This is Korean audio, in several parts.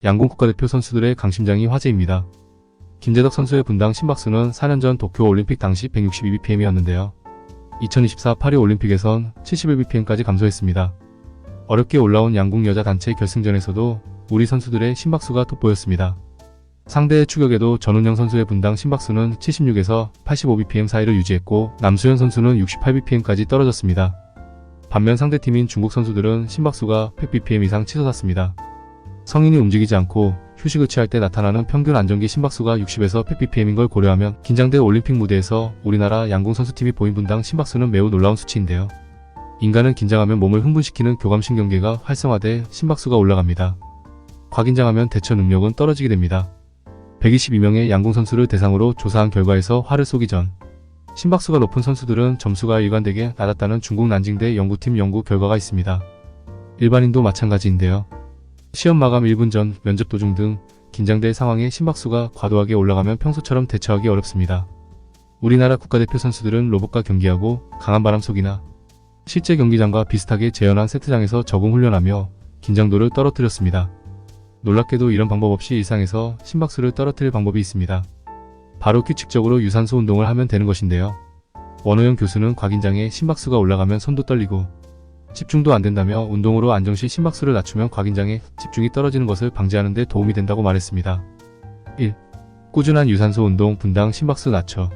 양궁 국가대표 선수들의 강심장이 화제입니다. 김재덕 선수의 분당 심박수는 4년 전 도쿄올림픽 당시 162bpm이었는데요. 2024 파리올림픽에선 71bpm까지 감소했습니다. 어렵게 올라온 양궁 여자 단체 결승전에서도 우리 선수들의 심박수가 돋보였습니다. 상대의 추격에도 전운영 선수의 분당 심박수는 76에서 85bpm 사이를 유지했고 남수현 선수는 68bpm까지 떨어졌습니다. 반면 상대팀인 중국 선수들은 심박수가 100bpm 이상 치솟았습니다. 성인이 움직이지 않고 휴식을 취할 때 나타나는 평균 안정기 심박수가 60에서 100bpm인 걸 고려하면 긴장된 올림픽 무대에서 우리나라 양궁 선수팀이 보인 분당 심박수는 매우 놀라운 수치인데요. 인간은 긴장하면 몸을 흥분시키는 교감신경계가 활성화돼 심박수가 올라갑니다. 과긴장하면 대처 능력은 떨어지게 됩니다. 122명의 양궁 선수를 대상으로 조사한 결과에서 활을 쏘기 전 심박수가 높은 선수들은 점수가 일관되게 낮았다는 중국 난징대 연구팀 연구 결과가 있습니다. 일반인도 마찬가지인데요. 시험 마감 1분 전, 면접 도중 등 긴장될 상황에 심박수가 과도하게 올라가면 평소처럼 대처하기 어렵습니다. 우리나라 국가대표 선수들은 로봇과 경기하고 강한 바람 속이나 실제 경기장과 비슷하게 재현한 세트장에서 적응 훈련하며 긴장도를 떨어뜨렸습니다. 놀랍게도 이런 방법 없이 일상에서 심박수를 떨어뜨릴 방법이 있습니다. 바로 규칙적으로 유산소 운동을 하면 되는 것인데요. 원호영 교수는 과긴장에 심박수가 올라가면 손도 떨리고 집중도 안 된다며 운동으로 안정시 심박수를 낮추면 과긴장에 집중이 떨어지는 것을 방지하는 데 도움이 된다고 말했습니다. 1. 꾸준한 유산소 운동 분당 심박수 낮춰.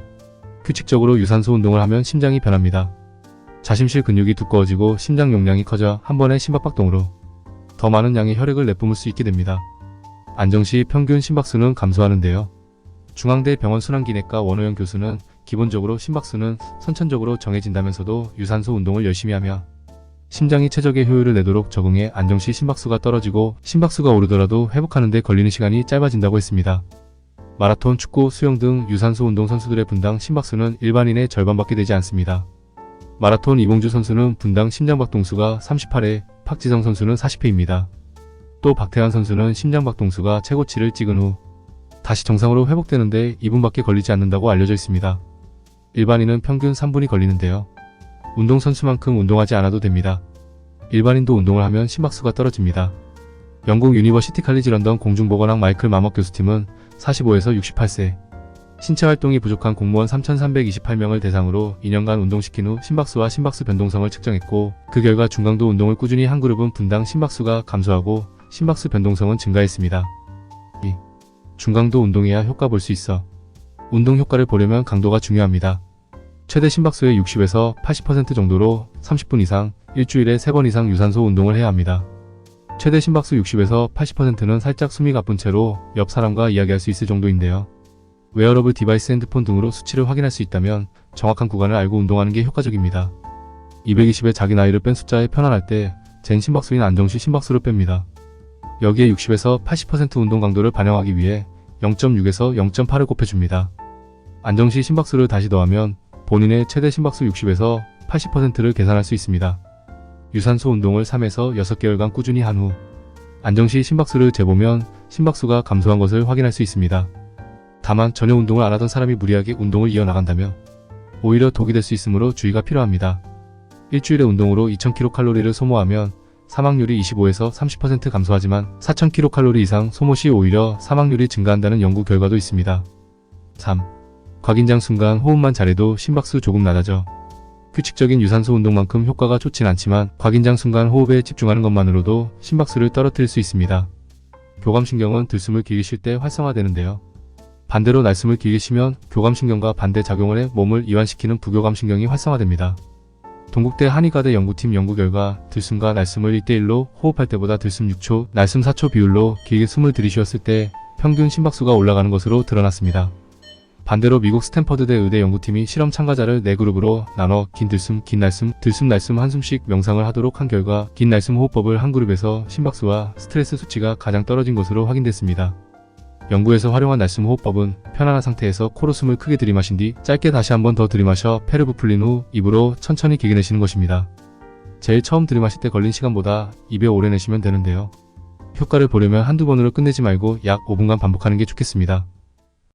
규칙적으로 유산소 운동을 하면 심장이 변합니다. 자심실 근육이 두꺼워지고 심장 용량이 커져 한 번의 심박박동으로 더 많은 양의 혈액을 내뿜을 수 있게 됩니다. 안정시 평균 심박수는 감소하는데요. 중앙대 병원 순환기내과 원호영 교수는 기본적으로 심박수는 선천적으로 정해진다면서도 유산소 운동을 열심히 하며 심장이 최적의 효율을 내도록 적응해 안정시 심박수가 떨어지고 심박수가 오르더라도 회복하는 데 걸리는 시간이 짧아진다고 했습니다. 마라톤, 축구, 수영 등 유산소 운동 선수들의 분당 심박수는 일반인의 절반밖에 되지 않습니다. 마라톤 이봉주 선수는 분당 심장박동수가 38회, 박지성 선수는 40회입니다. 또 박태환 선수는 심장박동수가 최고치를 찍은 후 다시 정상으로 회복되는데 2분밖에 걸리지 않는다고 알려져 있습니다. 일반인은 평균 3분이 걸리는데요. 운동선수만큼 운동하지 않아도 됩니다. 일반인도 운동을 하면 심박수가 떨어집니다. 영국 유니버시티 칼리지 런던 공중보건학 마이클 마먹 교수팀은 45에서 68세 신체활동이 부족한 공무원 3,328명을 대상으로 2년간 운동시킨 후 심박수와 심박수 변동성을 측정했고 그 결과 중강도 운동을 꾸준히 한 그룹은 분당 심박수가 감소하고 심박수 변동성은 증가했습니다. 2. 중강도 운동해야 효과 볼 수 있어. 운동 효과를 보려면 강도가 중요합니다. 최대 심박수의 60에서 80% 정도로 30분 이상, 일주일에 3번 이상 유산소 운동을 해야 합니다. 최대 심박수 60에서 80%는 살짝 숨이 가쁜 채로 옆 사람과 이야기할 수 있을 정도인데요. 웨어러블 디바이스 핸드폰 등으로 수치를 확인할 수 있다면 정확한 구간을 알고 운동하는 게 효과적입니다. 220에 자기 나이를 뺀 숫자에 편안할 때 젠 심박수인 안정시 심박수를 뺍니다. 여기에 60에서 80% 운동 강도를 반영하기 위해 0.6에서 0.8을 곱해줍니다. 안정시 심박수를 다시 더하면 본인의 최대 심박수 60에서 80%를 계산할 수 있습니다. 유산소 운동을 3에서 6개월간 꾸준히 한 후 안정시 심박수를 재보면 심박수가 감소한 것을 확인할 수 있습니다. 다만 전혀 운동을 안 하던 사람이 무리하게 운동을 이어나간다면 오히려 독이 될 수 있으므로 주의가 필요합니다. 일주일의 운동으로 2000kcal를 소모하면 사망률이 25에서 30% 감소하지만 4000kcal 이상 소모 시 오히려 사망률이 증가한다는 연구 결과도 있습니다. 3. 과긴장 순간 호흡만 잘해도 심박수 조금 낮아져. 규칙적인 유산소 운동만큼 효과가 좋진 않지만 과긴장 순간 호흡에 집중하는 것만으로도 심박수를 떨어뜨릴 수 있습니다. 교감신경은 들숨을 길게 쉴 때 활성화되는데요. 반대로 날숨을 길게 쉬면 교감신경과 반대 작용을 해 몸을 이완시키는 부교감신경이 활성화됩니다. 동국대 한의과대 연구팀 연구 결과 들숨과 날숨을 1:1로 호흡할 때보다 들숨 6초, 날숨 4초 비율로 길게 숨을 들이쉬었을 때 평균 심박수가 올라가는 것으로 드러났습니다. 반대로 미국 스탠퍼드대 의대 연구팀이 실험 참가자를 4그룹으로 나눠 긴 들숨, 긴 날숨, 들숨, 날숨 한숨씩 명상을 하도록 한 결과 긴 날숨 호흡법을 한 그룹에서 심박수와 스트레스 수치가 가장 떨어진 것으로 확인됐습니다. 연구에서 활용한 날숨 호흡법은 편안한 상태에서 코로 숨을 크게 들이마신 뒤 짧게 다시 한 번 더 들이마셔 폐르부 풀린 후 입으로 천천히 길게 내쉬는 것입니다. 제일 처음 들이마실 때 걸린 시간보다 입에 오래 내쉬면 되는데요. 효과를 보려면 한두 번으로 끝내지 말고 약 5분간 반복하는 게 좋겠습니다.